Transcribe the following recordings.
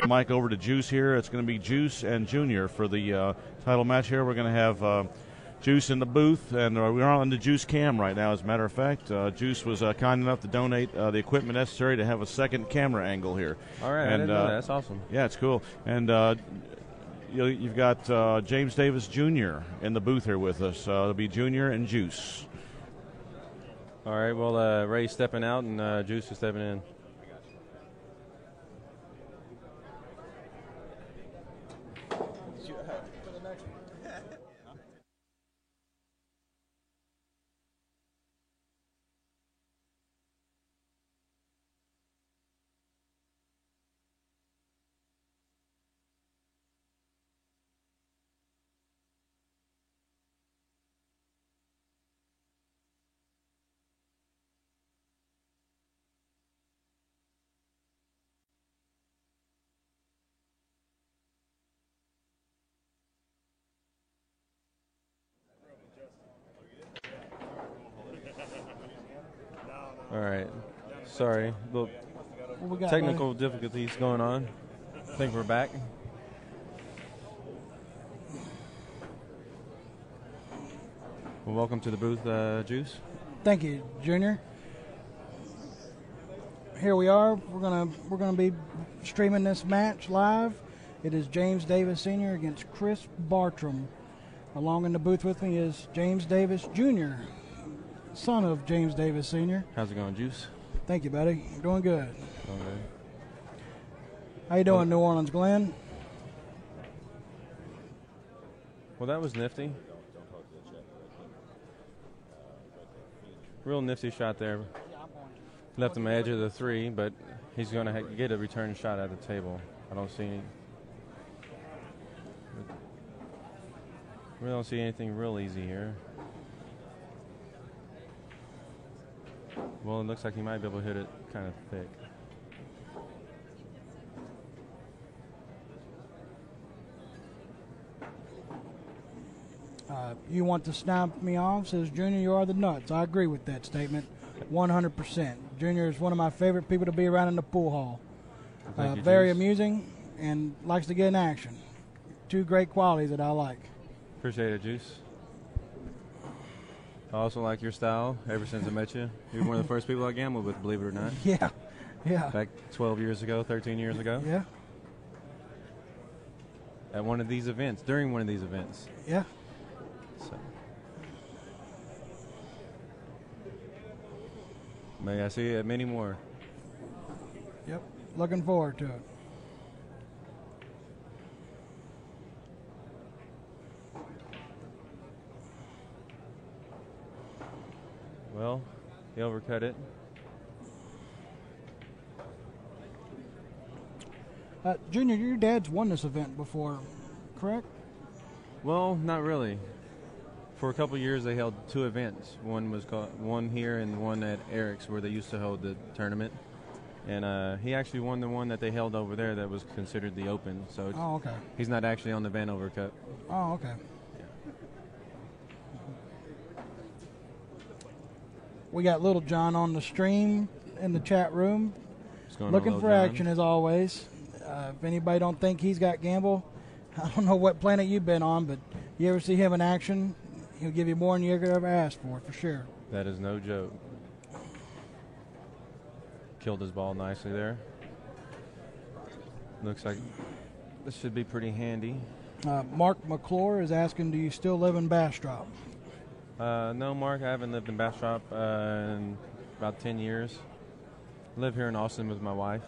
Mike over to Juice here. It's going to be Juice and Junior for the title match here. We're going to have Juice in the booth, and we're on the Juice cam right now, as a matter of fact. Juice was kind enough to donate the equipment necessary to have a second camera angle here. All right, and, I didn't know that. That's awesome. Yeah, it's cool. And you've got James Davis Jr. in the booth here with us. It'll be Junior and Juice. All right, well, Ray's stepping out, and Juice is stepping in. All right. Sorry. Little technical difficulties going on. I think we're back. Well, welcome to the booth, Juice. Thank you, Junior. Here we are. We're gonna be streaming this match live. It is James Davis Sr. against Chris Bartram. Along in the booth with me is James Davis Jr., son of James Davis Sr. How's it going, Juice? Thank you, buddy. Doing good. Okay. How you doing, New Orleans, Glenn? Well, that was nifty. Real nifty shot there. Left him edge of the three, but he's going to get a return shot at the table. I don't see any. We don't see anything real easy here. Well, it looks like he might be able to hit it kind of thick. You want to snap me off, says Junior, you are the nuts. I agree with that statement 100%. Junior is one of my favorite people to be around in the pool hall. Very amusing and likes to get in action. Two great qualities that I like. Appreciate it, Juice. I also like your style ever since I met you. You're one of the first people I gambled with, believe it or not. Yeah, yeah. Back 12 years ago, 13 years ago. Yeah. At one of these events, during one of these events. Yeah. So. May I see it many more. Yep. Looking forward to it. Well, he overcut it. Junior, your dad's won this event before, correct? Well, not really. For a couple years, they held two events. One here and one at Eric's, where they used to hold the tournament. And he actually won the one that they held over there that was considered the Open. So okay. He's not actually on the Vanover Cup. Oh, okay. We got Little John on the stream in the chat room. Looking for action as always. If anybody don't think he's got gamble, I don't know what planet you've been on, but you ever see him in action, he'll give you more than you could ever ask for sure. That is no joke. Killed his ball nicely there. Looks like this should be pretty handy. Mark McClure is asking, do you still live in Bastrop? No, Mark, I haven't lived in Bastrop in about 10 years. I live here in Austin with my wife.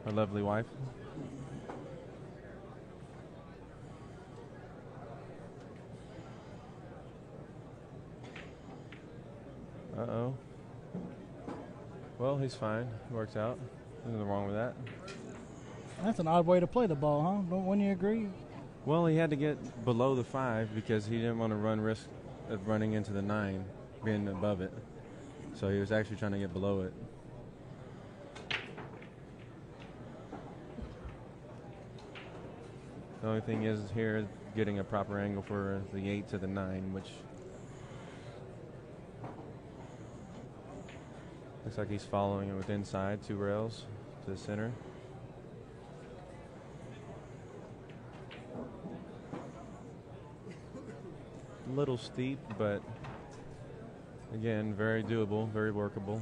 My lovely wife. Uh-oh. Well, he's fine. Works out. Nothing wrong with that. That's an odd way to play the ball, huh? Wouldn't you agree? Well, he had to get below the 5 because he didn't want to run risk of running into the 9, being above it. So he was actually trying to get below it. The only thing is here getting a proper angle for the 8 to the 9, which looks like he's following it with inside 2 rails to the center. A little steep, but again, very doable, very workable.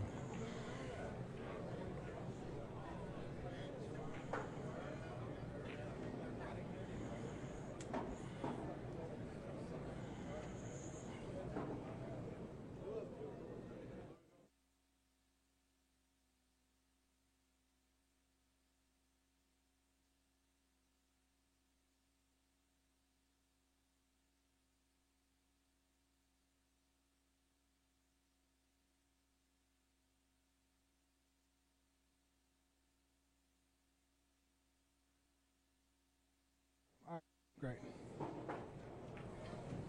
Great.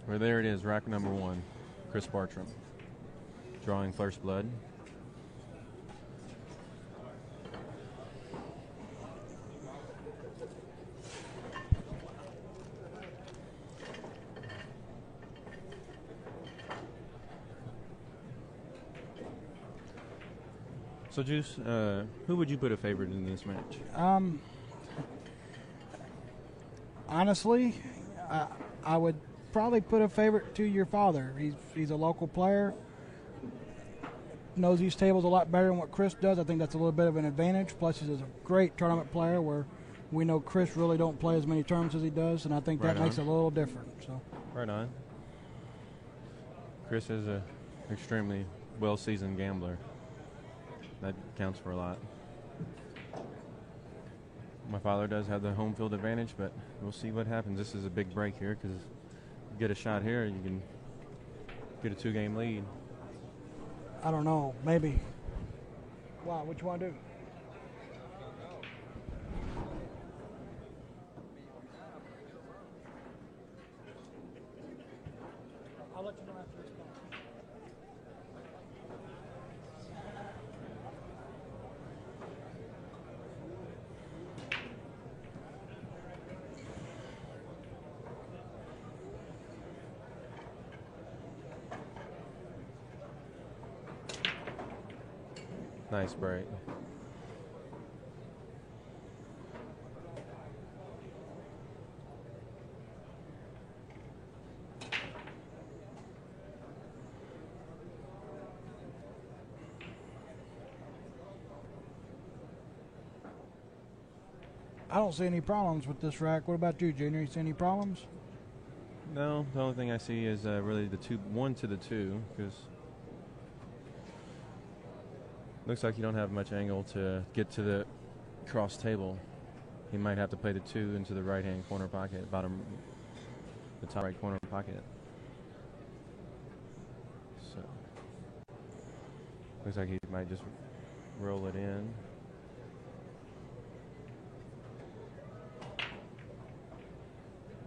Well, there it is, rack number 1, Chris Bartram, drawing first blood. So, Juice, who would you put a favorite in this match? Honestly, I would probably put a favorite to your father. He's a local player, knows these tables a lot better than what Chris does. I think that's a little bit of an advantage. Plus, he's a great tournament player where we know Chris really don't play as many tournaments as he does, and I think that makes it a little different. So, right on. Chris is an extremely well-seasoned gambler. That counts for a lot. My father does have the home field advantage, but we'll see what happens. This is a big break here because you get a shot here, you can get a 2-game lead. I don't know. Maybe. Wow, what you want to do? I'll let you know after this call. Nice break. I don't see any problems with this rack. What about you, Junior? You see any problems? No, the only thing I see is really the 1 to the 2, because looks like you don't have much angle to get to the cross table. He might have to play the 2 into the right-hand corner pocket, the top right corner pocket. So looks like he might just roll it in.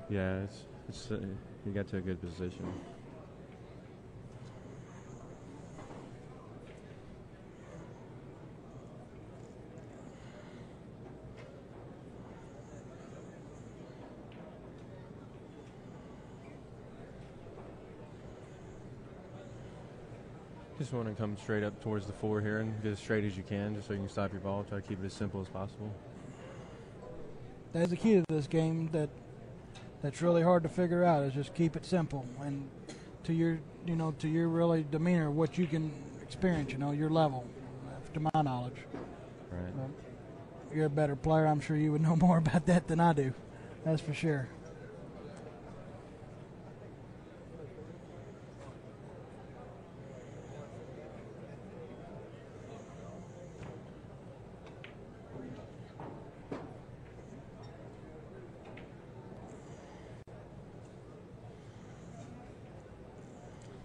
Yeah, it's he got to a good position. Just want to come straight up towards the 4 here and get as straight as you can, just so you can stop your ball. Try to keep it as simple as possible. That's the key to this game that's really hard to figure out, is just keep it simple and to your really demeanor, what you can experience, your level, to my knowledge. Right. You're a better player. I'm sure you would know more about that than I do. That's for sure.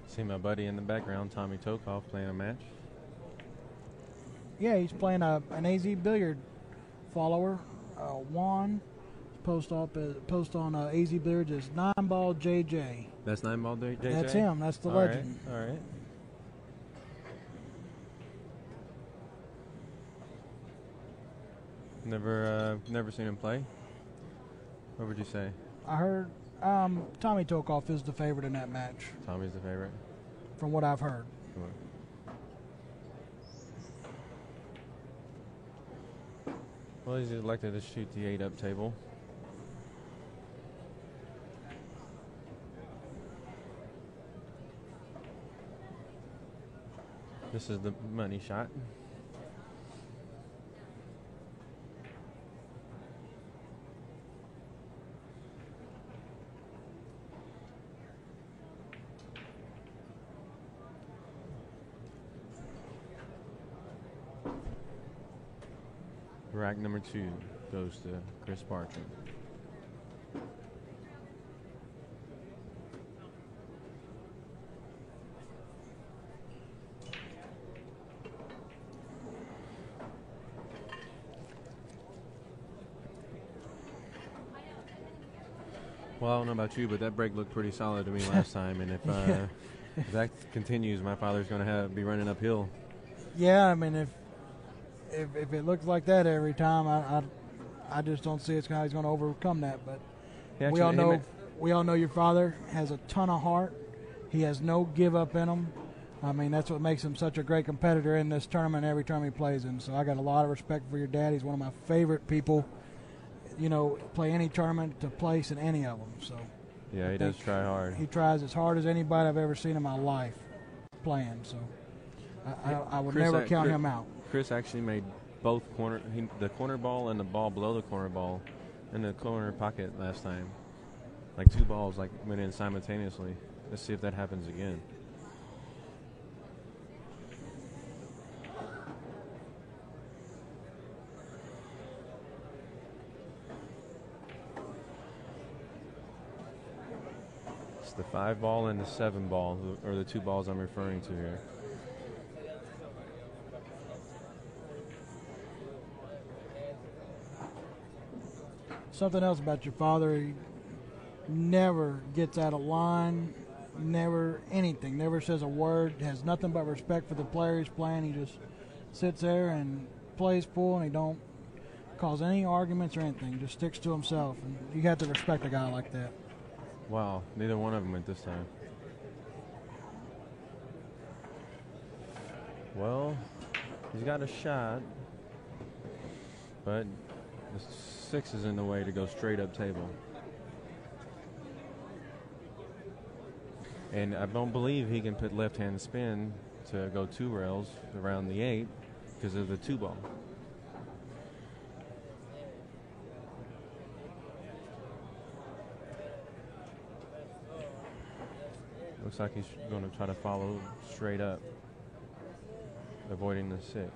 See my buddy in the background, Tommy Tokoff, playing a match. Yeah, he's playing an AZ Billiard follower. Juan post on AZ Billiards is 9-Ball JJ. That's 9-Ball JJ? That's him. That's the legend. All right. Never seen him play. What would you say? I heard Tommy Tokoff is the favorite in that match. Tommy's the favorite? From what I've heard. Well, he's elected to shoot the 8-up table. This is the money shot. Rack number 2 goes to Chris Bartram. Well, I don't know about you, but that break looked pretty solid to me last time, and if that continues, my father's going to be running uphill. Yeah, I mean, if it looks like that every time, I just don't see how he's going to overcome that. But we all know your father has a ton of heart. He has no give up in him. I mean, that's what makes him such a great competitor in this tournament every time he plays him. So I got a lot of respect for your dad. He's one of my favorite people. You know, play any tournament to place in any of them. So yeah, he does try hard. He tries as hard as anybody I've ever seen in my life playing. So I would never count him out. Chris actually made both the corner ball and the ball below the corner ball in the corner pocket last time. Like 2 balls went in simultaneously. Let's see if that happens again. It's the 5 ball and the 7 ball, or the 2 balls I'm referring to here. Something else about your father, he never gets out of line, never anything, never says a word, has nothing but respect for the player he's playing. He just sits there and plays pool, and he don't cause any arguments or anything, just sticks to himself. And you have to respect a guy like that. Wow, neither one of them went this time. Well, he's got a shot, but the 6 is in the way to go straight up table. And I don't believe he can put left-hand spin to go 2 rails around the 8 because of the 2 ball. Looks like he's going to try to follow straight up, avoiding the 6.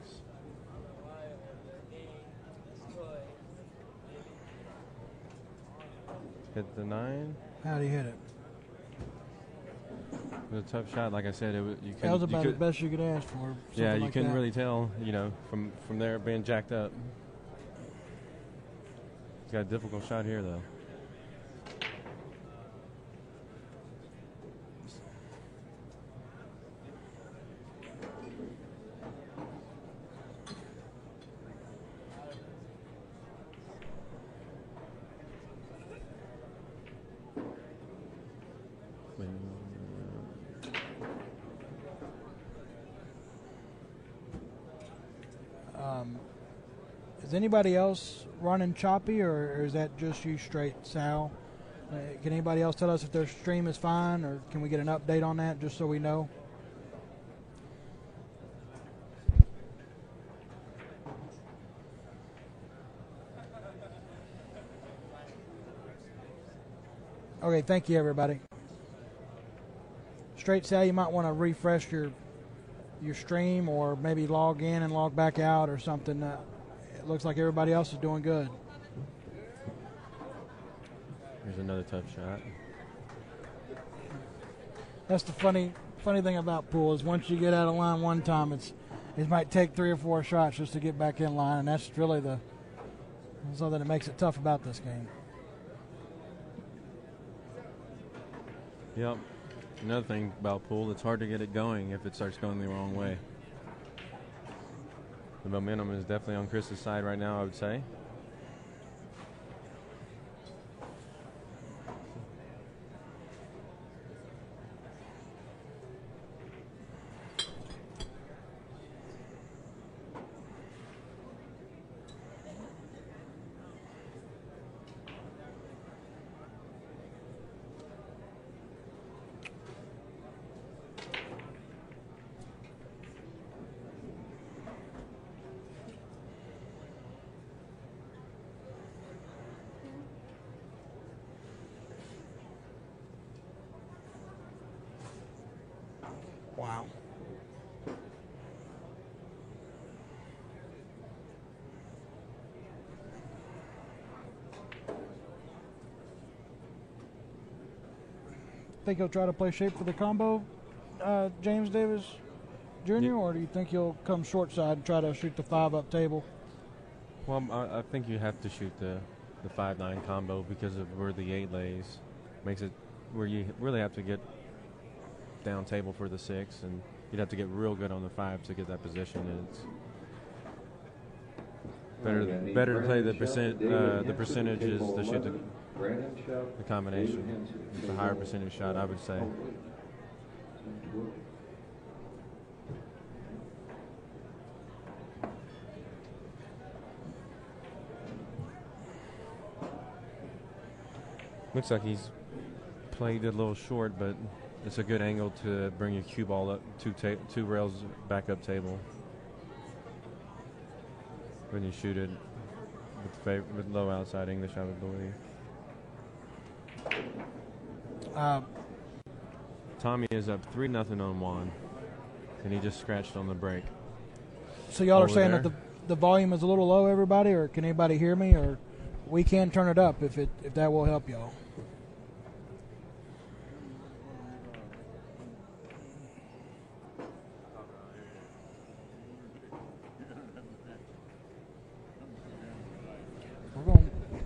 Hit the 9. How'd he hit it? It was a tough shot. Like I said, that was about the best you could ask for. Yeah, you couldn't really tell, from there being jacked up. He's got a difficult shot here, though. Is anybody else running choppy, or is that just you straight, Sal? Can anybody else tell us if their stream is fine, or can we get an update on that just so we know? Okay, thank you, everybody. Straight, Sal, you might want to refresh your stream, or maybe log in and log back out or something. It looks like everybody else is doing good. Here's another tough shot. That's the funny thing about pool is once you get out of line one time, it might take 3 or 4 shots just to get back in line, and that's really something that makes it tough about this game. Yep. Another thing about pool, it's hard to get it going if it starts going the wrong way. The momentum is definitely on Chris's side right now, I would say. think he'll try to play shape for the combo, James Davis Jr., or do you think he'll come short side and try to shoot the 5-up table? Well, I think you have to shoot the 5-9 combo because of where the 8 lays. Makes it where you really have to get down table for the 6, and you'd have to get real good on the 5 to get that position. And it's better to play the percentages to shoot the combination. It's a higher percentage shot, I would say. Looks like he's played a little short, but it's a good angle to bring your cue ball up 2 rails back up table. When you shoot it with low outside English, I would believe. Tommy is up 3-0 on Juan, and he just scratched on the break. So y'all are saying that the volume is a little low, everybody, or can anybody hear me? Or we can turn it up if that will help y'all.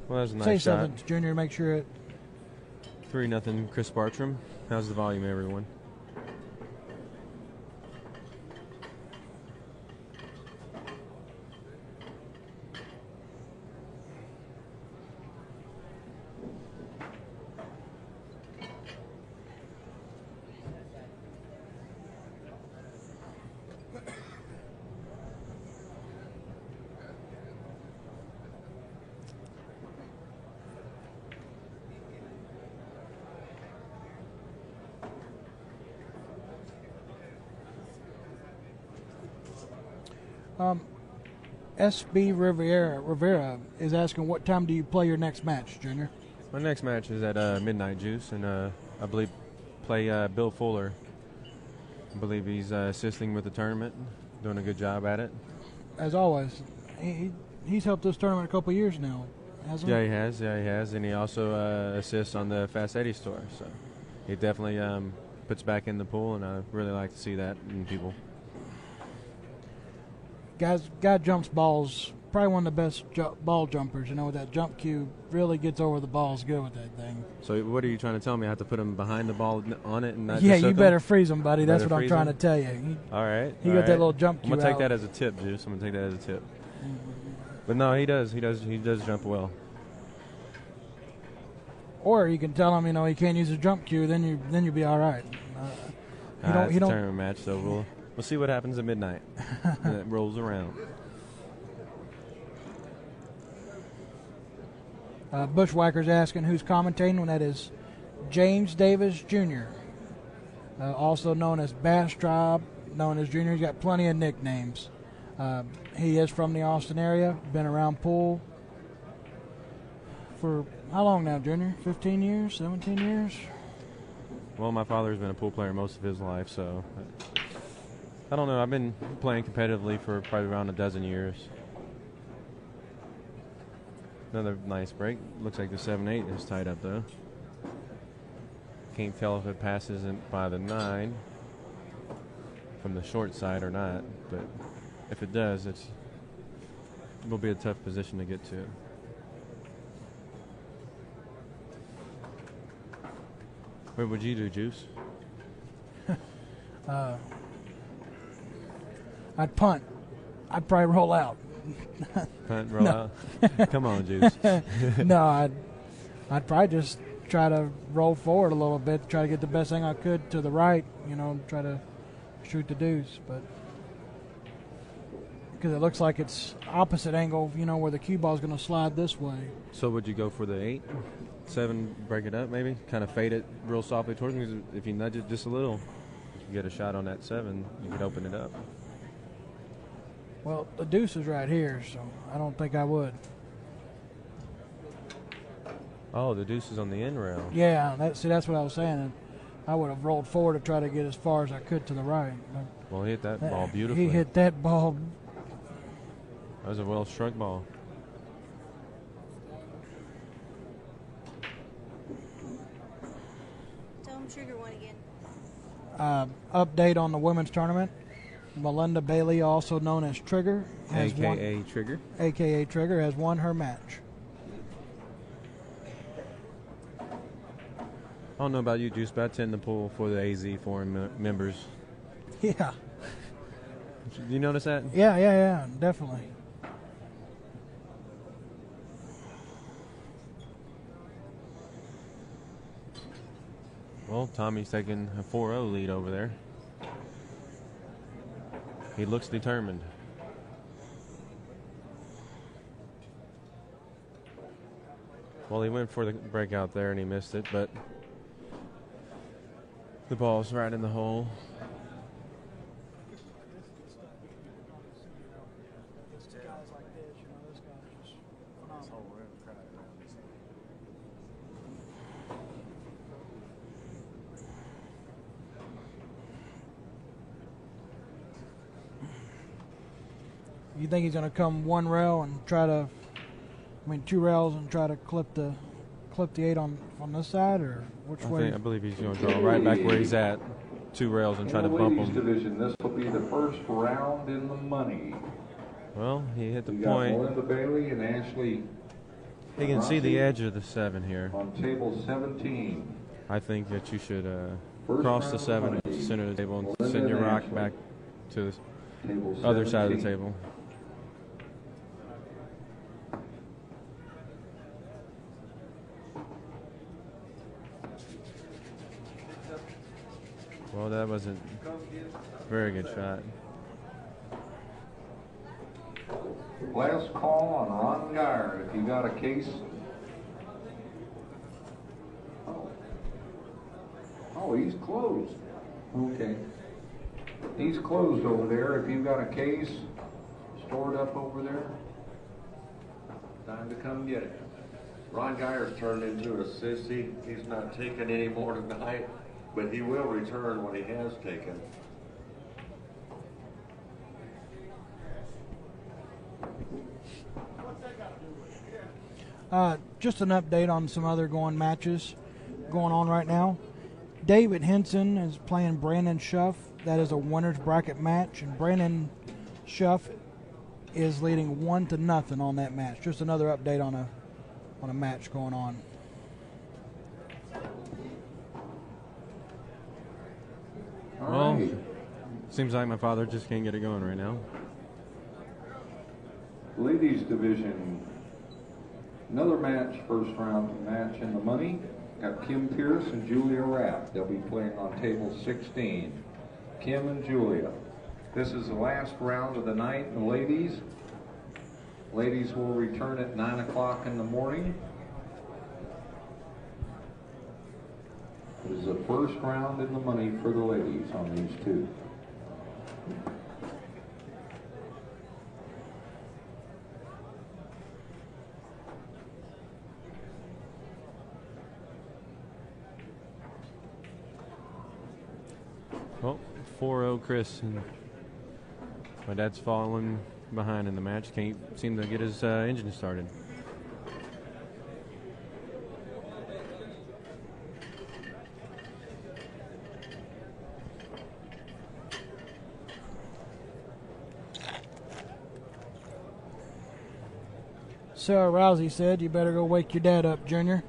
Well, that was a nice Say shot. something, Junior, make sure it. 3-0 Chris Bartram. How's the volume, everyone? SB Rivera is asking, what time do you play your next match, Junior? My next match is at midnight, Juice, and I believe play Bill Fuller. I believe he's assisting with the tournament, doing a good job at it. As always, he's helped this tournament a couple of years now, hasn't he? Yeah, he has, and he also assists on the Fast Eddie store. So he definitely puts back in the pool, and I really like to see that in people. Guy jumps balls, probably one of the best ball jumpers. You know, with that jump cue, really gets over the balls good with that thing. So what are you trying to tell me? I have to put him behind the ball on it and not Yeah, just you better freeze him, buddy. That's what I'm trying to tell you. All right. He got that little jump cue I'm going to take out. that as a tip, Juice. I'm going to take that as a tip. But no, he does jump well. Or you can tell him, you know, he can't use a jump cue, then you'll be all right. It's a tournament match, so we'll see what happens at midnight. And it rolls around. Bushwhacker's asking who's commentating, and that is James Davis Jr., also known as Bastrop, known as Junior. He's got plenty of nicknames. He is from the Austin area, been around pool for how long now, Junior? 15 years, 17 years? Well, my father's been a pool player most of his life, so I don't know. I've been playing competitively for probably around a dozen years. Another nice break. Looks like the 7-8 is tied up, though. Can't tell if it passes by the 9 from the short side or not, but if it does, it will be a tough position to get to. What would you do, Juice? I'd punt. I'd probably roll out. Punt, roll out? Come on, Juice. No, I'd probably just try to roll forward a little bit, try to get the best thing I could to the right, you know, try to shoot the deuce, but because it looks like it's opposite angle, you know, where the cue ball is going to slide this way. So would you go for the 8? 7, break it up maybe? Kind of fade it real softly towards me. If you nudge it just a little, you get a shot on that 7, you could open it up. Well, the deuce is right here, so I don't think I would. Oh, the deuce is on the end rail. Yeah, that's what I was saying. I would have rolled forward to try to get as far as I could to the right. Well, he hit that ball beautifully. He hit that ball. That was a well-struck ball. Trigger won again? Update on the women's tournament. Melinda Bailey, also known as Trigger, AKA Trigger. AKA Trigger, has won her match. I don't know about you, Juice, but I tend to pull for the AZ foreign members. Yeah. Do you notice that? Yeah, definitely. Well, Tommy's taking a 4-0 lead over there. He looks determined. Well, he went for the breakout there and he missed it, but the ball's right in the hole. You think he's going to come one rail and try to, two rails and try to clip the 8 on this side, or which way? I believe he's going to draw right back where he's at, 2 rails, and try to bump him. Division, this will be the first round in the money. Well, he hit the We point. got Melinda Bailey and Ashley. He can see the edge of the 7 here. On table 17. I think that you should cross the 7 at the center of the table and send your rock back to the other side of the table. Well, that wasn't a very good shot. Last call on Ron Geyer. If you got a case. Oh, he's closed. Okay. He's closed over there. If you've got a case stored up over there, time to come get it. Ron Geyer's turned into a sissy. He's not taking any more tonight, but he will return when he has taken. Just an update on some other matches going on right now. David Henson is playing Brandon Schuff. That is a winner's bracket match, and Brandon Schuff is leading 1-0 on that match. Just another update on a match going on. Well, seems like my father just can't get it going right now. Ladies division, another match, first round match in the money. Got Kim Pierce and Julia Rapp. They'll be playing on table 16. Kim and Julia. This is the last round of the night, and the ladies will return at 9 o'clock in the morning. It is the first round in the money for the ladies on these two. Well, 4-0 Chris. And my dad's falling behind in the match. Can't seem to get his engine started. Sarah Rousey said, "You better go wake your dad up, Junior."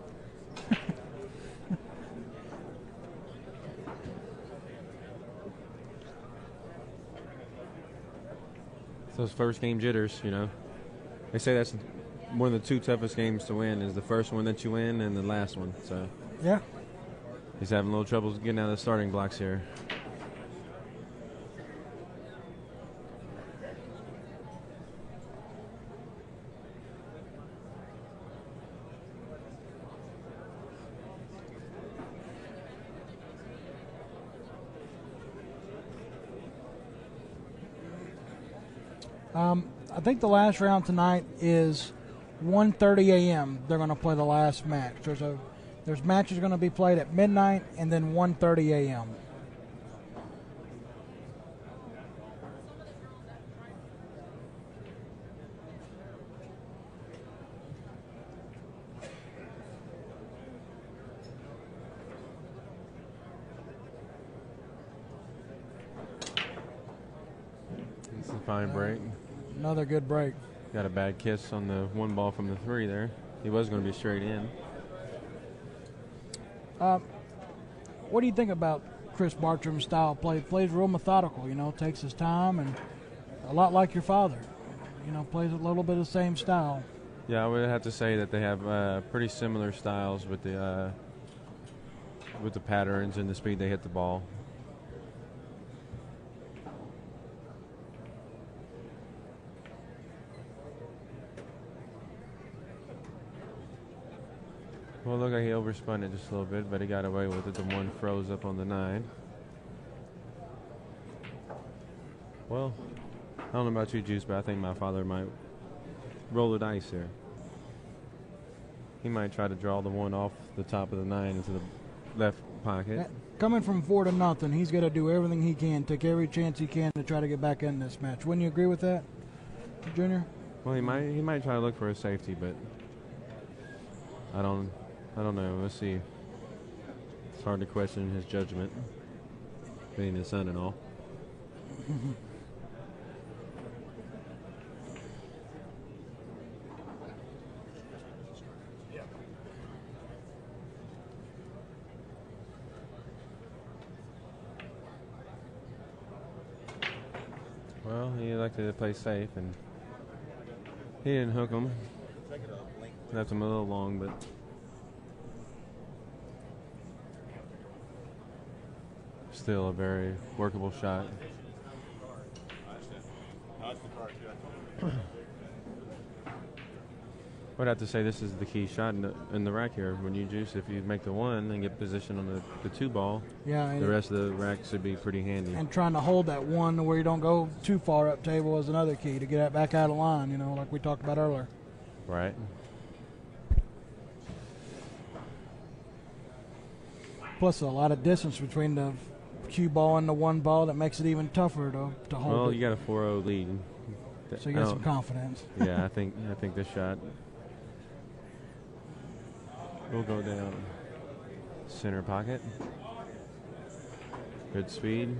Those first game jitters, you know. They say that's one of the 2 toughest games to win is the first one that you win and the last one. So yeah, he's having a little trouble getting out of the starting blocks here. I think the last round tonight is 1:30 a.m. They're going to play the last match. There's matches going to be played at midnight and then 1:30 a.m. Fine break. Another good break. Got a bad kiss on the 1 ball from the 3 there. He was going to be straight in. What do you think about Chris Bartram's style of play? Plays real methodical, takes his time, and a lot like your father. Plays a little bit of the same style. Yeah, I would have to say that they have pretty similar styles with the patterns and the speed they hit the ball. Well, look like he overspun it just a little bit, but he got away with it. The 1 froze up on the 9. Well, I don't know about you, Juice, but I think my father might roll the dice here. He might try to draw the 1 off the top of the 9 into the left pocket. Coming from 4-0, he's got to do everything he can, take every chance he can to try to get back in this match. Wouldn't you agree with that, Junior? Well, he might try to look for a safety, but I don't know. Let's see. It's hard to question his judgment, being his son and all. Well, he elected to play safe, and he didn't hook him. Left him a little long, but still a very workable shot. I'd have to say this is the key shot in the rack here. When you juice, if you make the 1 and get position on the 2 ball, the rest of the rack should be pretty handy. And trying to hold that 1 where you don't go too far up table is another key to get it back out of line, like we talked about earlier. Right. Plus a lot of distance between the cue ball and the 1 ball that makes it even tougher to hold. Well, it. you got a 4-0 lead. So you got some confidence. Yeah, I think this shot will go down center pocket. Good speed.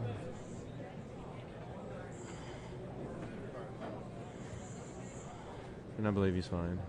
And I believe he's fine.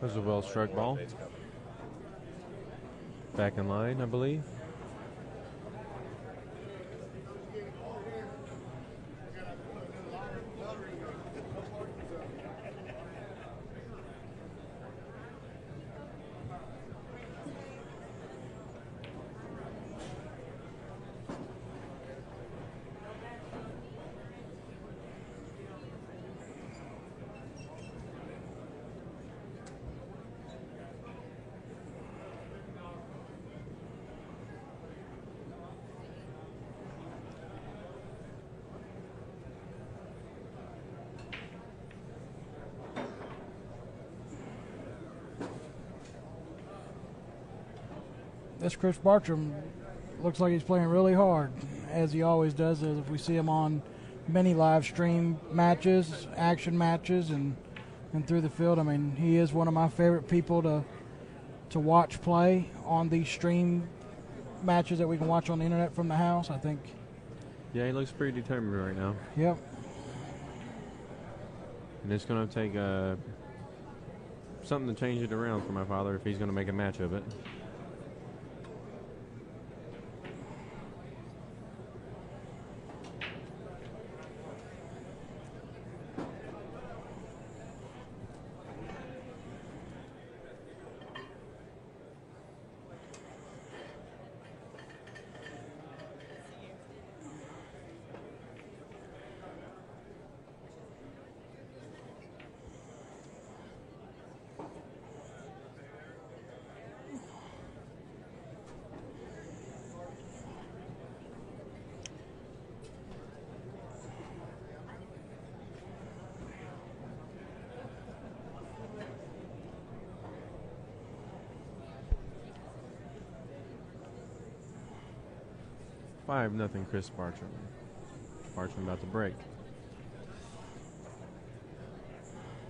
That was a well-struck ball. Back in line, I believe. This Chris Bartram looks like he's playing really hard, as he always does. As if we see him on many live stream matches, action matches, and through the field. I mean, he is one of my favorite people to watch play on these stream matches that we can watch on the internet from the house, I think. Yeah, he looks pretty determined right now. Yep. And it's going to take something to change it around for my father if he's going to make a match of it. Nothing, Chris Bartram. Bartram about to break.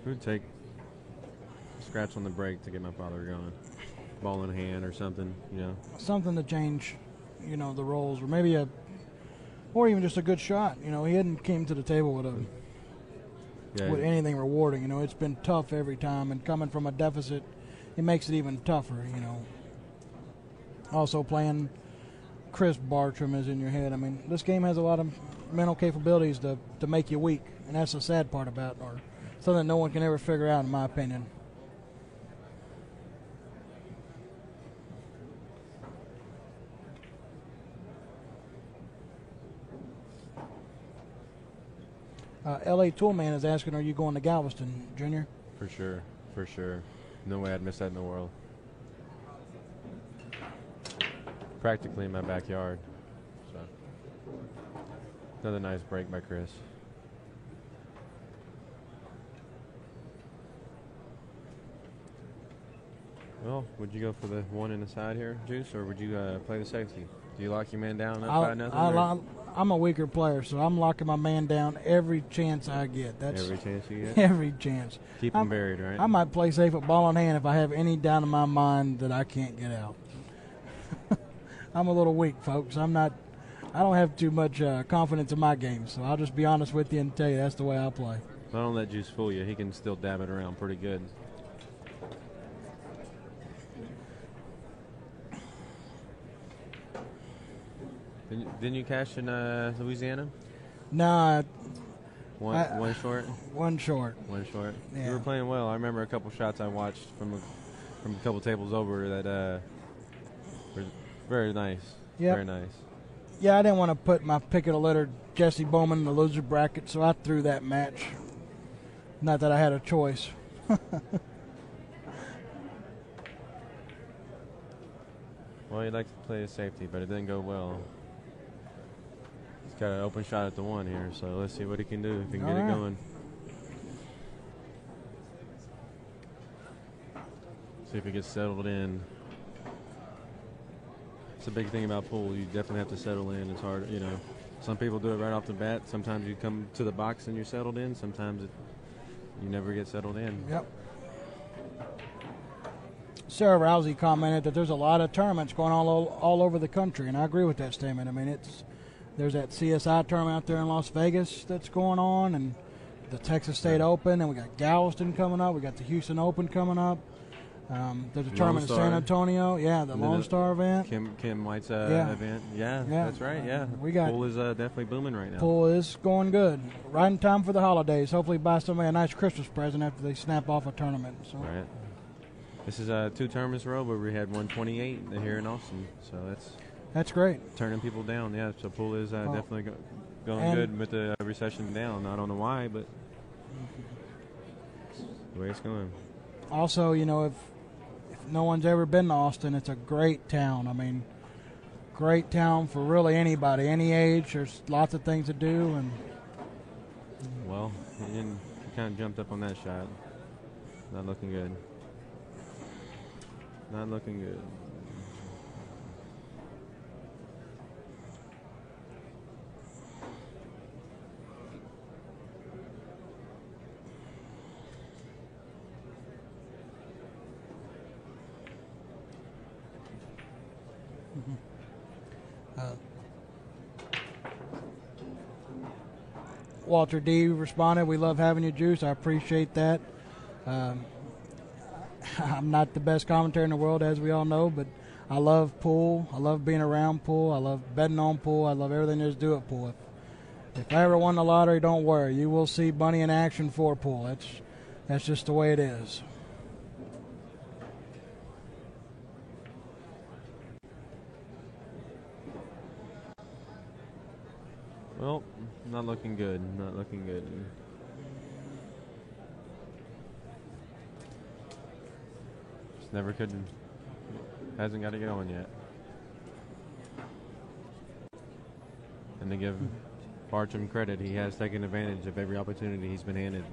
Who'd take a scratch on the break to get my father going? Ball in hand or something, you know. Something to change, you know, the roles, or maybe or even just a good shot. You know, he hadn't came to the table with with anything rewarding. You know, it's been tough every time, and coming from a deficit, it makes it even tougher. You know. Also playing Chris Bartram is in your head. I mean, this game has a lot of mental capabilities to make you weak, and that's the sad part about it, or something no one can ever figure out, in my opinion. L.A. Toolman is asking, are you going to Galveston, Junior? For sure, for sure. No way I'd miss that in the world. Practically in my backyard. So another nice break by Chris. Well, would you go for the one in the side here, Juice, or would you play the safety? Do you lock your man down up by nothing? I'm a weaker player, so I'm locking my man down every chance I get. That's every chance you get? Every chance. Keep him buried, right? I might play safe at ball in hand if I have any doubt in my mind that I can't get out. I'm a little weak, folks. I don't have too much confidence in my game, so I'll just be honest with you and tell you that's the way I play. I don't let Juice fool you. He can still dab it around pretty good. Didn't you cash in Louisiana? Nah. One short? One short. One short. Yeah. You were playing well. I remember a couple shots I watched from a couple tables over that were very nice. Yep. Very nice. Yeah, I didn't want to put my pick of the litter, Jesse Bowman, in the loser bracket, so I threw that match. Not that I had a choice. Well, you'd like to play a safety, but it didn't go well. He's got an open shot at the one here, so let's see what he can do if he can get it going. See if he gets settled in. It's a big thing about pool. You definitely have to settle in. It's hard, you know. Some people do it right off the bat. Sometimes you come to the box and you're settled in. Sometimes you never get settled in. Yep. Sarah Rousey commented that there's a lot of tournaments going on all over the country, and I agree with that statement. I mean, there's that CSI tournament out there in Las Vegas that's going on, and the Texas State Open, and we got Galveston coming up. We got the Houston Open coming up. There's a tournament in San Antonio. Yeah, the Lone Star event. Kim White's event. Yeah, that's right. Yeah, pool is definitely booming right now. Pool is going good. Right in time for the holidays. Hopefully buy somebody a nice Christmas present after they snap off a tournament. So. Right. This is 2 tournaments in a row where we had 128 here in Austin. So that's great. Turning people down. Yeah, so pool is definitely going good with the recession down. I don't know why, but the way it's going. Also, you know, if no one's ever been to Austin, it's a great town. I mean, great town for really anybody, any age. There's lots of things to do. And well, he kind of jumped up on that shot. Not looking good. Not looking good. Walter D. responded, "We love having you, Juice. I appreciate that. I'm not the best commentator in the world, as we all know, but I love pool. I love being around pool. I love betting on pool. I love everything there's to do at pool. If I ever won the lottery, don't worry. You will see Bunny in action for pool. That's just the way it is. Well, not looking good. Not looking good. Just never could. Hasn't got it going yet. And to give Bartram credit, he has taken advantage of every opportunity he's been handed.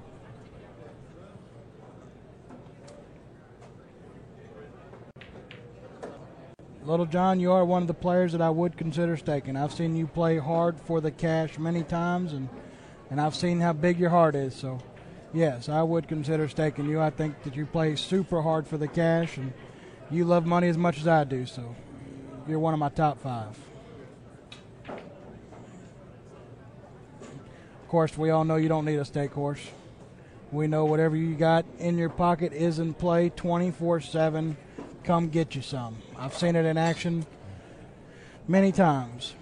Little John, you are one of the players that I would consider staking. I've seen you play hard for the cash many times, and I've seen how big your heart is. So, yes, I would consider staking you. I think that you play super hard for the cash, and you love money as much as I do. So, you're one of my top 5. Of course, we all know you don't need a stake horse. We know whatever you got in your pocket is in play 24/7. Come get you some. I've seen it in action many times.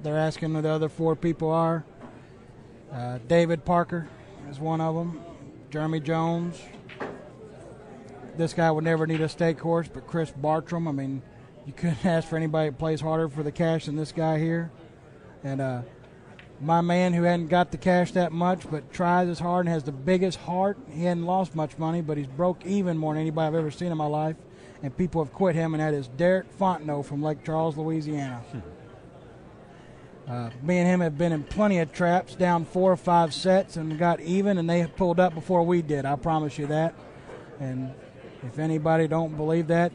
They're asking who the other 4 people are. David Parker is one of them. Jeremy Jones. This guy would never need a stake horse, but Chris Bartram. I mean, you couldn't ask for anybody that plays harder for the cash than this guy here. And my man who hadn't got the cash that much, but tries as hard and has the biggest heart. He hadn't lost much money, but he's broke even more than anybody I've ever seen in my life. And people have quit him, and that is Derek Fontenot from Lake Charles, Louisiana. Me and him have been in plenty of traps, down 4 or 5 sets, and got even, and they pulled up before we did. I promise you that. And if anybody don't believe that,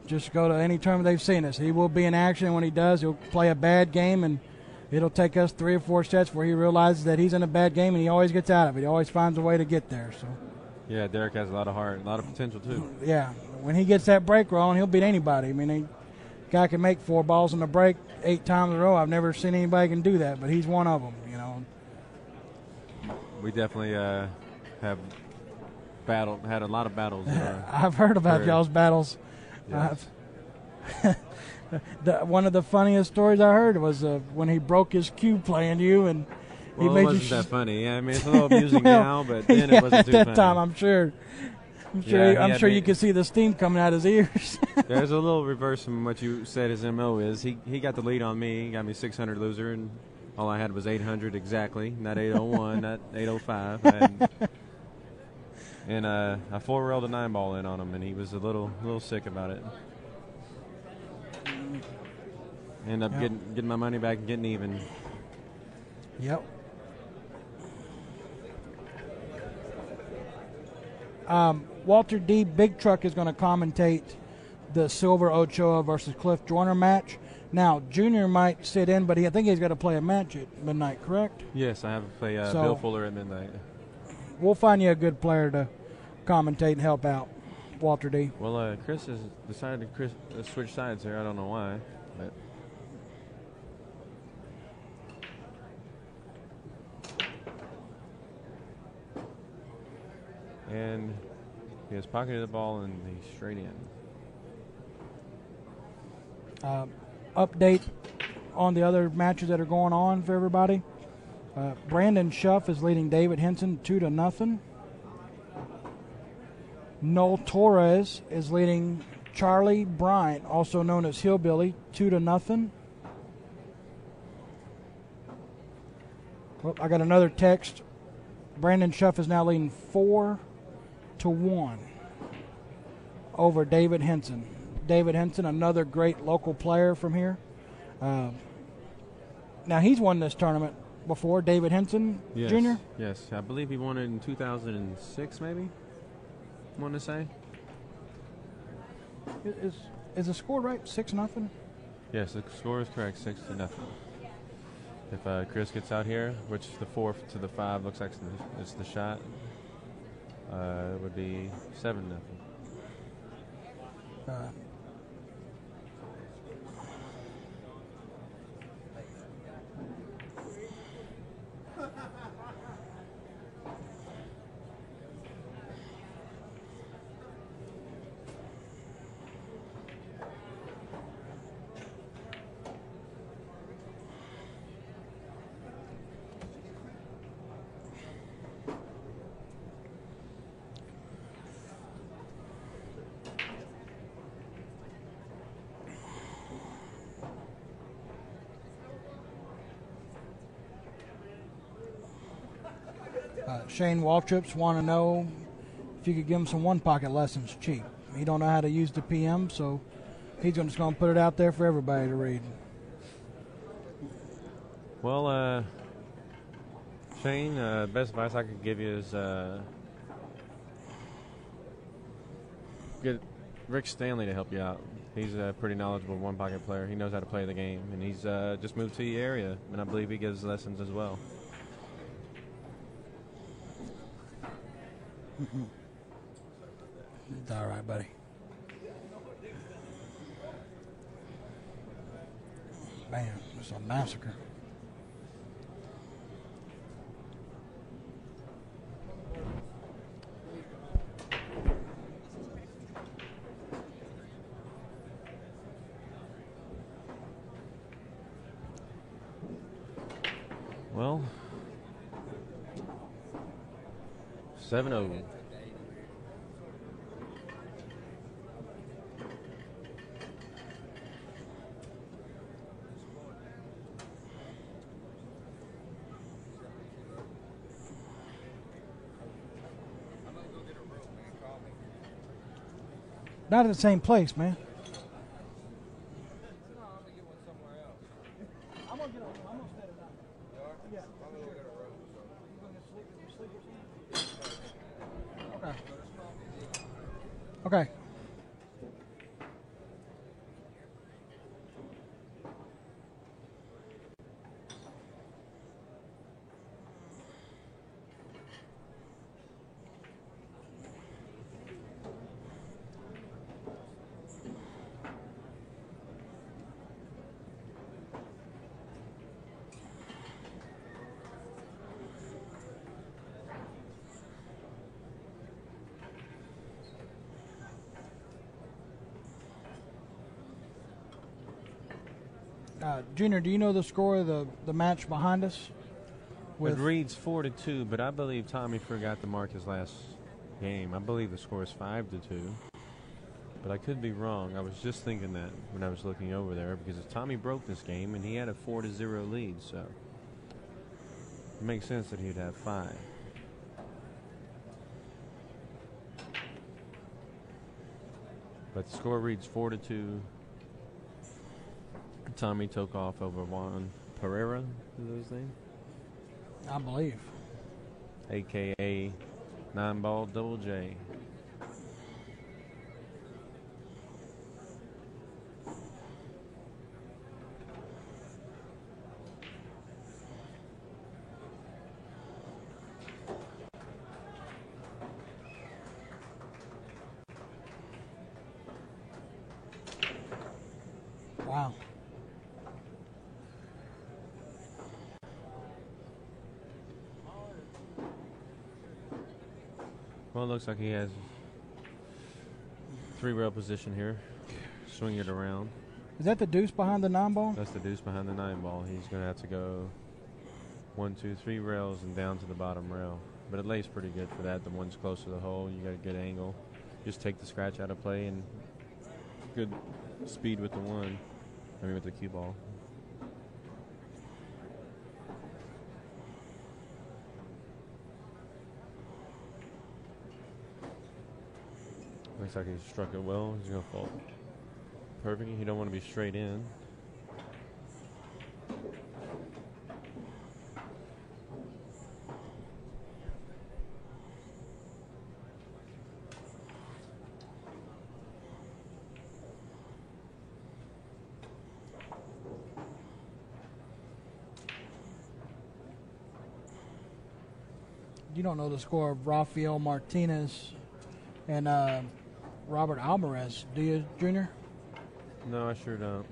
just go to any tournament they've seen us. He will be in action, and when he does, he'll play a bad game, and it'll take us 3 or 4 sets where he realizes that he's in a bad game, and he always gets out of it. He always finds a way to get there. So, yeah, Derek has a lot of heart, a lot of potential too. Yeah, when he gets that break rolling, he'll beat anybody. I mean, guy can make 4 balls in the break 8 times in a row. I've never seen anybody can do that, but he's one of them. You know. We definitely have had a lot of battles. I've heard about y'all's battles. Yes. One of the funniest stories I heard was when he broke his cue playing you, and he made it wasn't you that funny. Yeah, I mean, it's a little amusing now, but then it wasn't too funny. At that time, I'm sure. I'm sure you could see the steam coming out his ears. There's a little reverse from what you said his MO is. He got the lead on me. He got me 600 loser, and all I had was 800 exactly, not 801, not 805. And I 4-railed a 9-ball in on him, and he was a little sick about it. Ended up getting my money back and getting even. Yep. Walter D. Big Truck is going to commentate the Silver Ochoa versus Cliff Joyner match. Now, Junior might sit in, but I think he's got to play a match at midnight, correct? Yes, I have to play Bill Fuller at midnight. We'll find you a good player to commentate and help out, Walter D. Well, Chris has decided to switch sides here. I don't know why, but. And he has pocketed the ball and he's straight in. Update on the other matches that are going on for everybody. Brandon Schuff is leading David Henson 2-0. Noel Torres is leading Charlie Bryant, also known as Hillbilly, 2-0. Well, I got another text. Brandon Schuff is now leading 4-1 over David Henson. David Henson, another great local player from here. Now, he's won this tournament before, David Henson Jr.? Yes, I believe he won it in 2006, maybe, I want to say. Is the score right, 6-0? Yes, the score is correct, 6-0. If Chris gets out here, which the 4 to the 5 looks like it's the shot, it would be 7-0. Shane Waltrips want to know if you could give him some one-pocket lessons cheap. He don't know how to use the PM, so he's just going to put it out there for everybody to read. Well, Shane, best advice I could give you is get Rick Stanley to help you out. He's a pretty knowledgeable one-pocket player. He knows how to play the game, and he's just moved to the area, and I believe he gives lessons as well. It's all right, buddy. Man, it's a massacre. Well, 7-0. Not at the same place, man. Okay. Junior, do you know the score of the match behind us? It reads 4-2, but I believe Tommy forgot to mark his last game. I believe the score is 5-2, but I could be wrong. I was just thinking that when I was looking over there, because Tommy broke this game and he had a 4-0 lead, so it makes sense that he'd have 5. But the score reads 4-2. Tommy took off over Juan Pereira, is his name? I believe. A.K.A. 9-Ball Double J. Wow. Well, it looks like he has 3-rail position here. Swing it around. Is that the deuce behind the 9-ball? That's the deuce behind the 9-ball. He's going to have to go 1, 2, 3 rails and down to the bottom rail. But it lays pretty good for that. The one's close to the hole. You got a good angle. Just take the scratch out of play and good speed with the one. I mean with the cue ball. Looks like he struck it well. He's going to fall perfect. You don't want to be straight in. you don't know the score of Rafael Martinez and Robert Alvarez, do you, Junior? No, I sure don't.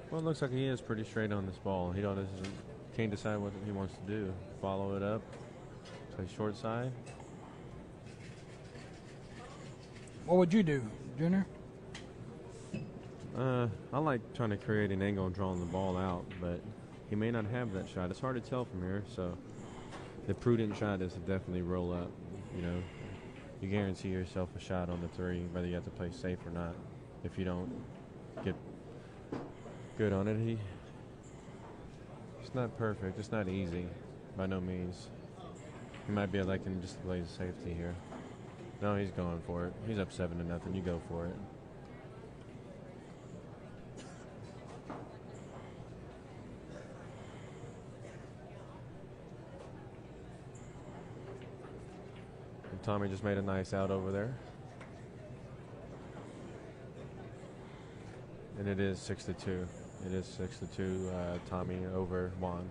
Well, it looks like he is pretty straight on this ball. He can't decide what he wants to do. Follow it up, play short side. What would you do, Junior? I like trying to create an angle and drawing the ball out, but he may not have that shot. It's hard to tell from here, so the prudent shot is to definitely roll up. You know, you guarantee yourself a shot on the 3, whether you have to play safe or not. If you don't get good on it, it's not perfect. It's not easy, by no means. He might be electing just to play the safety here. No, he's going for it. He's up 7-0. You go for it. And Tommy just made a nice out over there. And it is 6-2. It is 6-2, Tommy over Juan.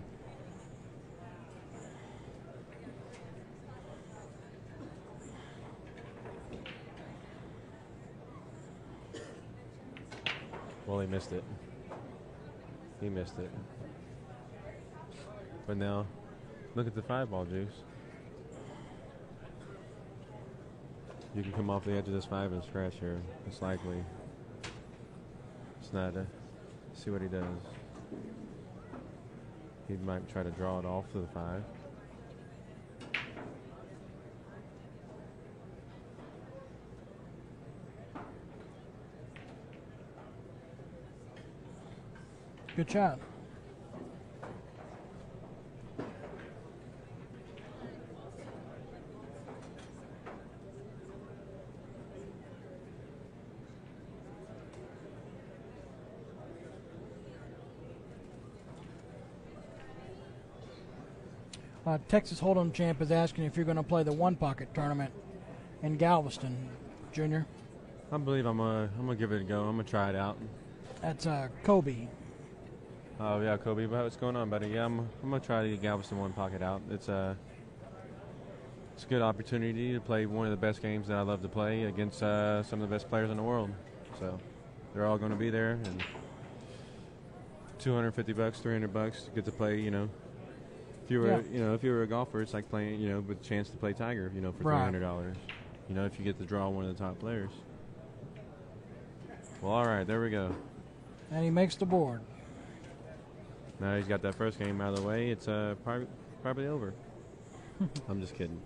Well, he missed it. He missed it. But now, look at the 5-ball, Juice. You can come off the edge of this 5 and scratch here. It's likely. It's not see what he does. He might try to draw it off to the 5. Good shot. Texas Hold'em champ is asking if you're going to play the One Pocket tournament in Galveston, Junior. I believe I'm gonna give it a go. I'm gonna try it out. That's Kobe. Oh yeah, Kobe. What's going on, buddy? Yeah, I'm gonna try to get Galveston One Pocket out. It's a good opportunity to play one of the best games that I love to play against some of the best players in the world. So they're all going to be there, and $250, $300 to get to play. You know, if you were a golfer, it's like playing, with a chance to play Tiger, for $300. If you get to draw one of the top players. Well, all right, there we go. And he makes the board. Now he's got that first game out of the way. It's probably over. I'm just kidding.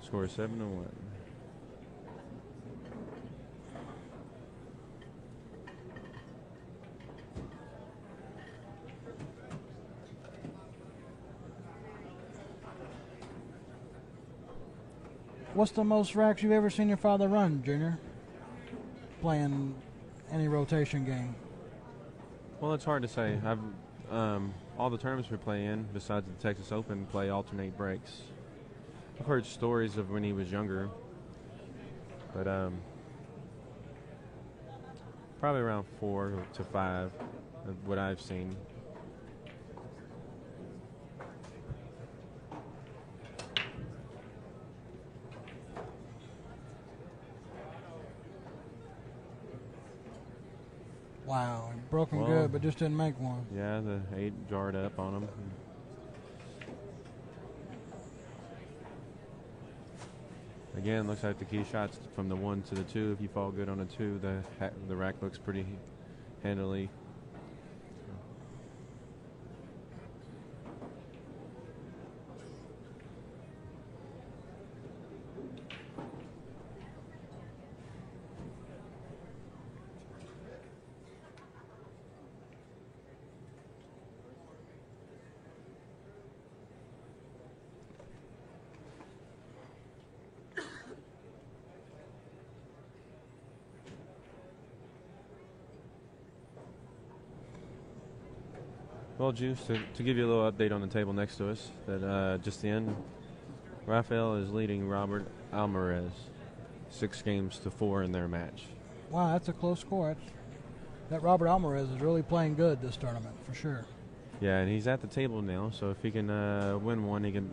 Score is 7-1. What's the most racks you've ever seen your father run, Junior? Playing any rotation game? Well, it's hard to say. I've all the tournaments we play in, besides the Texas Open, play alternate breaks. I've heard stories of when he was younger, but probably around 4 to 5 of what I've seen. Wow, he broke him good, but just didn't make one. Yeah, the 8 jarred up on him. Again, looks like the key shots from the 1 to the 2. If you fall good on a 2, the rack looks pretty handily. Well, Juice, to give you a little update on the table next to us, that just in, Rafael is leading Robert Alvarez 6 games to 4 in their match. Wow, that's a close score. That Robert Alvarez is really playing good this tournament, for sure. Yeah, and he's at the table now, so if he can win one, he can,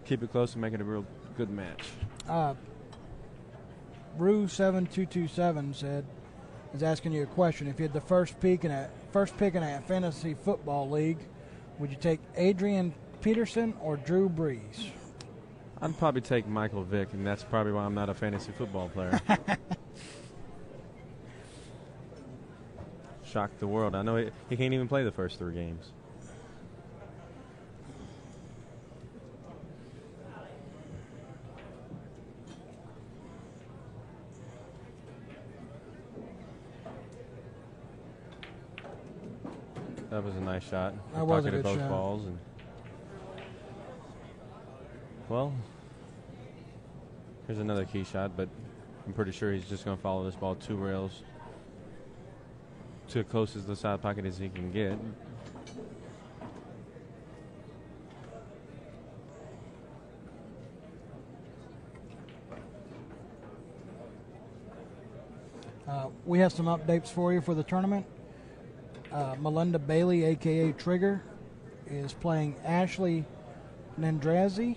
keep it close and make it a real good match. Rue7227 is asking you a question. If you had the first pick in a fantasy football league, would you take Adrian Peterson or Drew Brees? I'd probably take Michael Vick, and that's probably why I'm not a fantasy football player. Shocked the world. I know he can't even play the first 3 games. That was a nice shot. That was a good both shot. Balls and well, here's another key shot, but I'm pretty sure he's just going to follow this ball 2 rails to close as the side pocket as he can get. We have some updates for you for the tournament. Melinda Bailey, a.k.a. Trigger, is playing Ashley Nandrazi,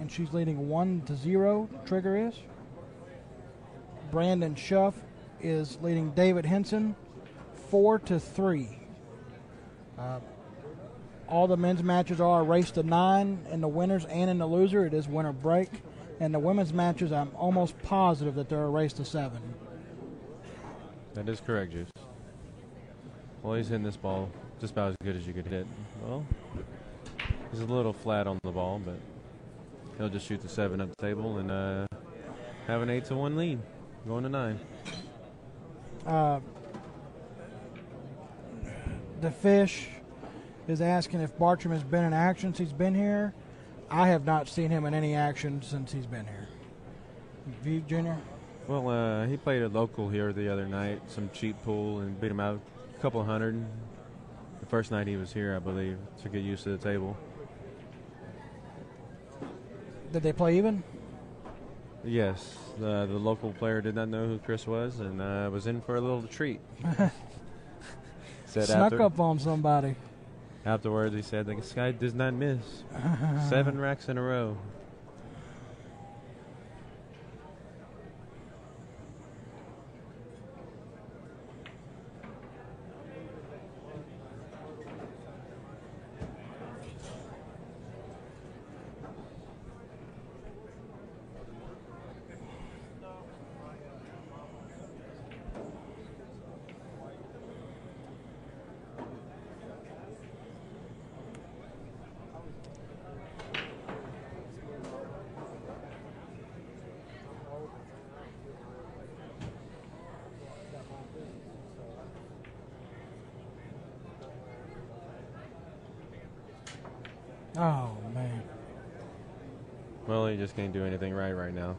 and she's leading 1-0. Trigger is. Brandon Schuff is leading David Henson 4-3. All the men's matches are a race to 9 in the winners and in the loser. It is winner break. And the women's matches, I'm almost positive that they're a race to 7. That is correct, Juice. Well, he's hitting this ball just about as good as you could hit. Well, he's a little flat on the ball, but he'll just shoot the 7 up the table and have an 8-1 lead, going to 9. The Fish is asking if Bartram has been in action since he's been here. I have not seen him in any action since he's been here. You, Junior? Well, he played a local here the other night, some cheap pool, and beat him out a couple hundred. The first night he was here, I believe, to get used to the table. Did they play even? Yes, the local player did not know who Chris was and was in for a little treat. Snuck up on somebody. Afterwards, he said, "This guy does not miss. 7 racks in a row." Oh, man. Well, he just can't do anything right now.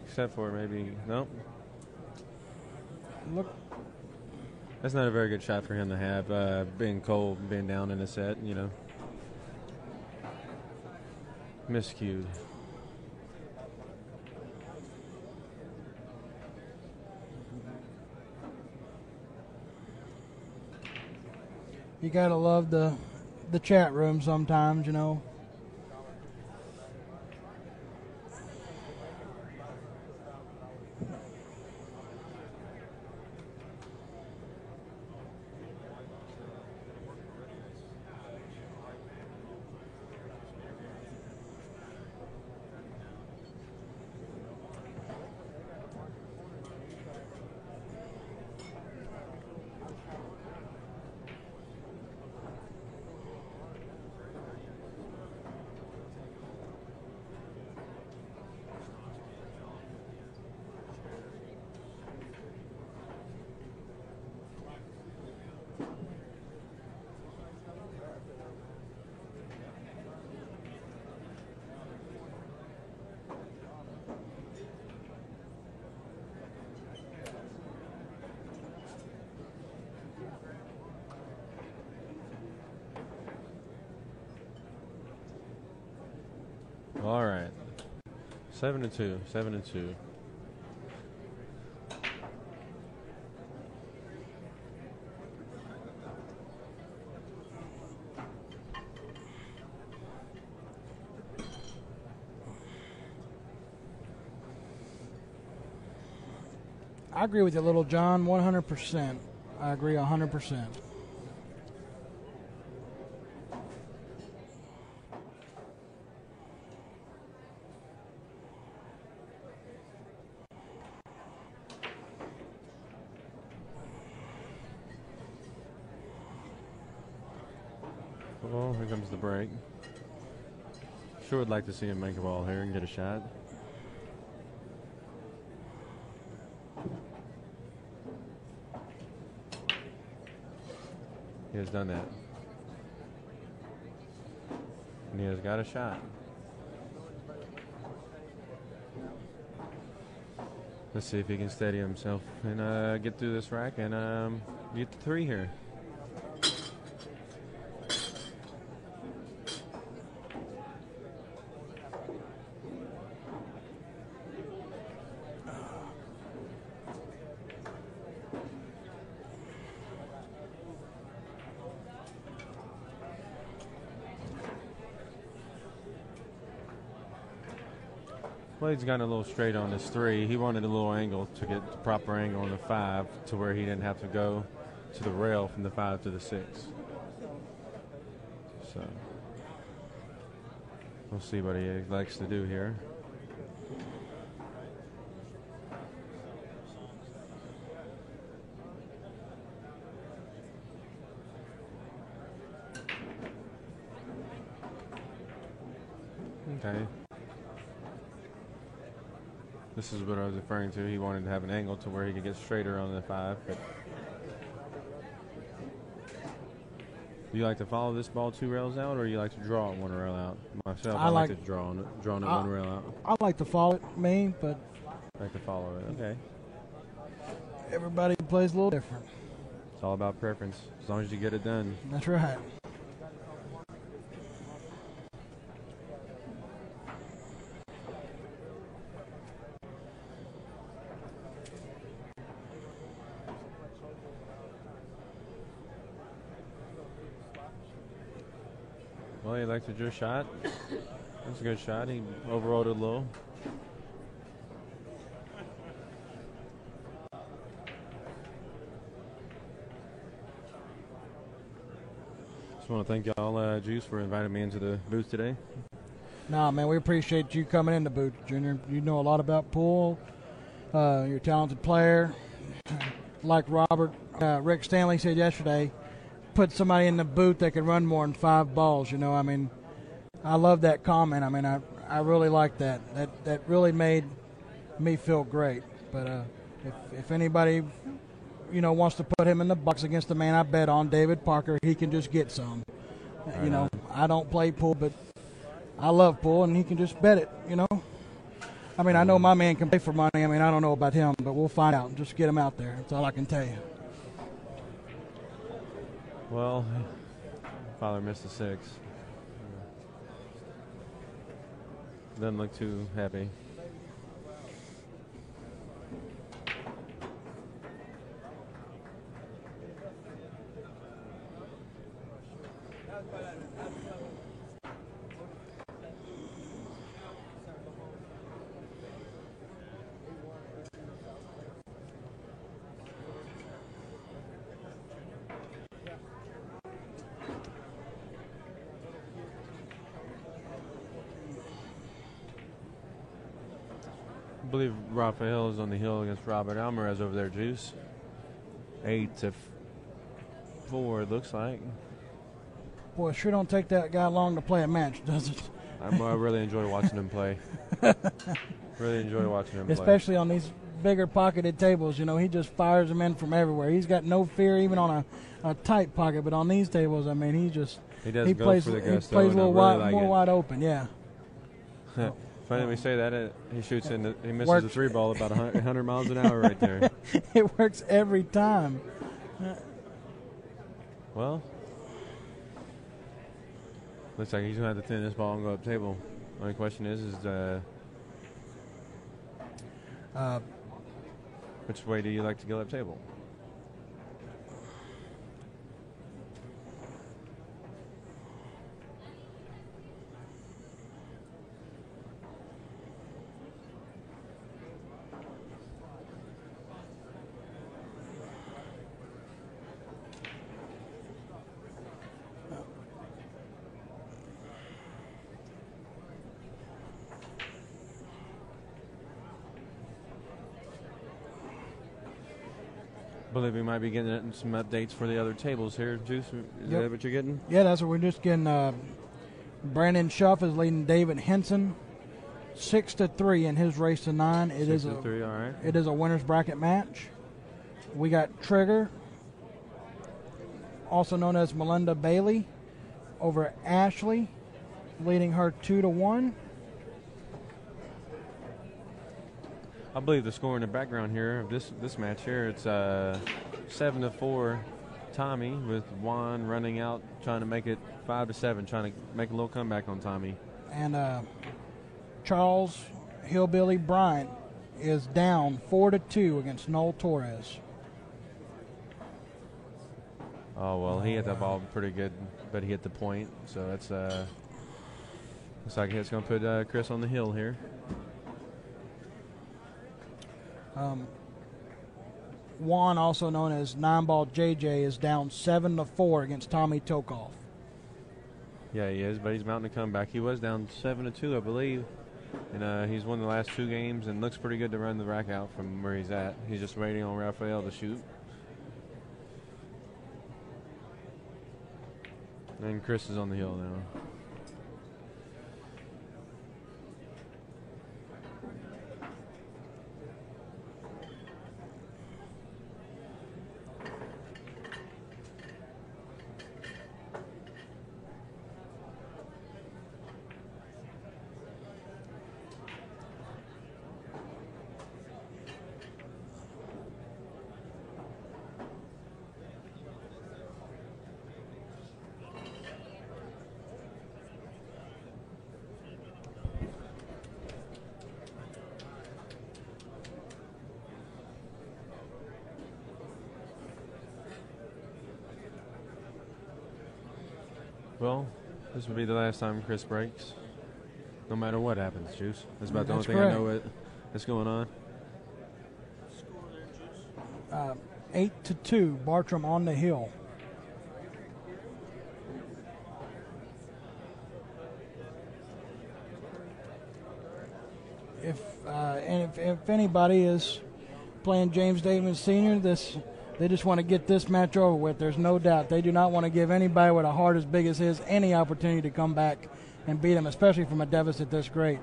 Except for maybe, nope. Look. That's not a very good shot for him to have, being cold, being down in a set, Miscued. You got to love the chat room sometimes, All right. 7-2. I agree with you, Little John, 100%. I agree 100%. Well, here comes the break. Sure would like to see him make a ball here and get a shot. He has done that. And he has got a shot. Let's see if he can steady himself and get through this rack and get the 3 here. Well, he's gotten a little straight on this 3. He wanted a little angle to get the proper angle on the 5 to where he didn't have to go to the rail from the 5 to the 6. So we'll see what he likes to do here. Okay. This is what I was referring to. He wanted to have an angle to where he could get straighter on the 5. But do you like to follow this ball 2 rails out, or you like to draw it 1 rail out? Myself, I like to draw it 1 rail out. I like to follow it, me, but I like to follow it. Okay. Everybody plays a little different. It's all about preference, as long as you get it done. That's right. Well, he likes to do a shot. That's a good shot. He overrolled it low. Just want to thank y'all, Juice, for inviting me into the booth today. Nah, man, we appreciate you coming in the booth, Junior. You know a lot about pool. You're a talented player. Like Rick Stanley said yesterday, put somebody in the booth that can run more than 5 balls. You know, I mean, I love that comment. I mean, I really like that. That really made me feel great. But if anybody, you know, wants to put him in the box against the man I bet on, David Parker, he can just get some. You know, I don't play pool, but I love pool, and he can just bet it, you know. I mean, I know my man can play for money. I mean, I don't know about him, but we'll find out. Just get him out there. That's all I can tell you. Well, father missed a 6. Doesn't look too happy. I believe Rafael is on the hill against Robert Alvarez over there, Juice. 8-4, it looks like. Boy, it sure don't take that guy long to play a match, does it? I really enjoy watching him play. Really enjoy watching him play. Especially on these bigger pocketed tables, you know, he just fires them in from everywhere. He's got no fear even on a tight pocket, but on these tables, I mean, he plays, for the gusto. He plays a little more wide open, yeah. Funny we say that, he shoots in, he misses the 3 ball about 100 miles an hour right there. It works every time. Well, looks like he's going to have to thin this ball and go up table. Only question is which way do you like to go up table? believe we might be getting some updates for the other tables here. Juice, is that what you're getting? Yeah, that's what we're just getting. Brandon Schuff is leading David Henson 6-3 in his race to 9. It is 6-3, all right. It is a winner's bracket match. We got Trigger, also known as Melinda Bailey, over Ashley, leading her 2-1. I believe the score in the background here of this match here, it's 7-4 Tommy, with Juan running out, trying to make it 5-7, trying to make a little comeback on Tommy. And Charles Hillbilly Bryant is down 4-2 against Noel Torres. Oh, well, he hit that ball pretty good, but he hit the point, so that's looks like it's going to put Chris on the hill here. Juan, also known as 9-Ball JJ, is down 7-4 against Tommy Tokoff. Yeah, he is, but he's mounting a comeback. He was down 7-2, I believe, and he's won the last 2 games and looks pretty good to run the rack out from where he's at. He's just waiting on Rafael to shoot. And Chris is on the hill now. Well, this would be the last time Chris breaks, no matter what happens, Juice. That's about the only thing I know that's going on. 8-2, Bartram on the hill. If anybody is playing James Davis Sr., they just want to get this match over with. There's no doubt. They do not want to give anybody with a heart as big as his any opportunity to come back and beat him, especially from a deficit this great.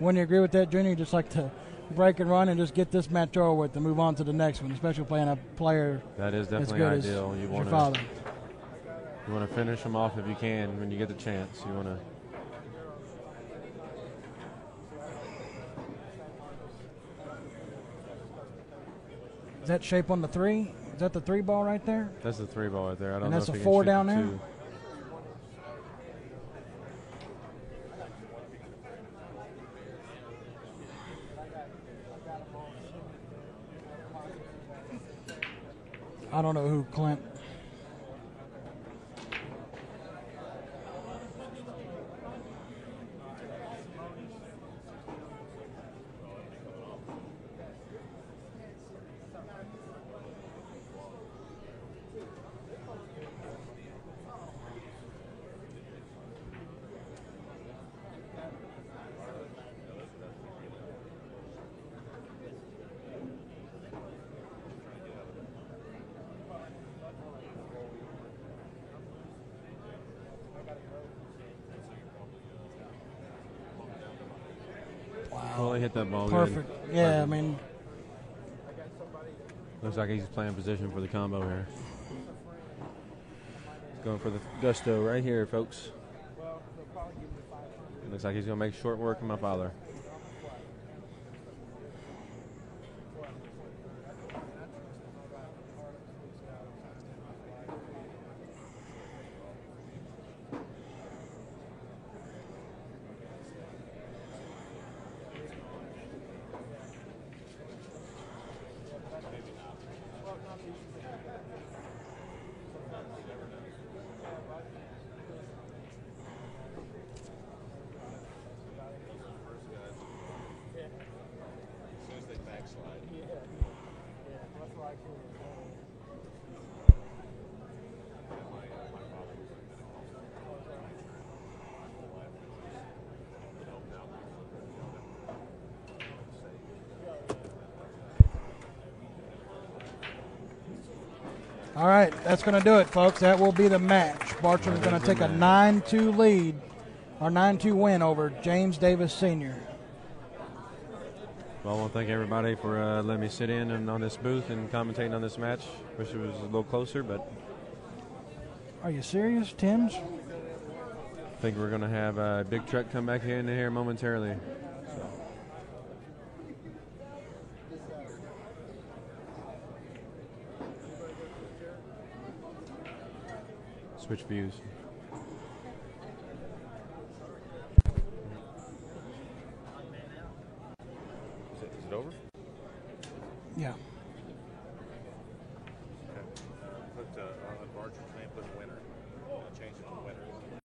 Wouldn't you agree with that, Junior? You just like to break and run and just get this match over with and move on to the next one, especially playing a player that is definitely as good ideal. As you your father. You want to finish him off if you can when you get the chance. You want to. Is that shape on the 3? Is that the 3 ball right there? That's the 3 ball right there. I don't and know that's if a he 4 can shoot down the there? 2. I don't know who Clint. Well, he hit that ball perfect. Good. Yeah, Perfect. I mean, looks like he's playing position for the combo here. He's going for the gusto right here, folks. Looks like he's going to make short work of my father. All right, that's going to do it, folks. That will be the match. Bartram's going to take a 9-2 lead, or 9-2 win over James Davis Sr. Well, I want to thank everybody for letting me sit in and on this booth and commentating on this match. Wish it was a little closer, but. Are you serious, Tim's? I think we're going to have a big truck come back in here momentarily. Switch views.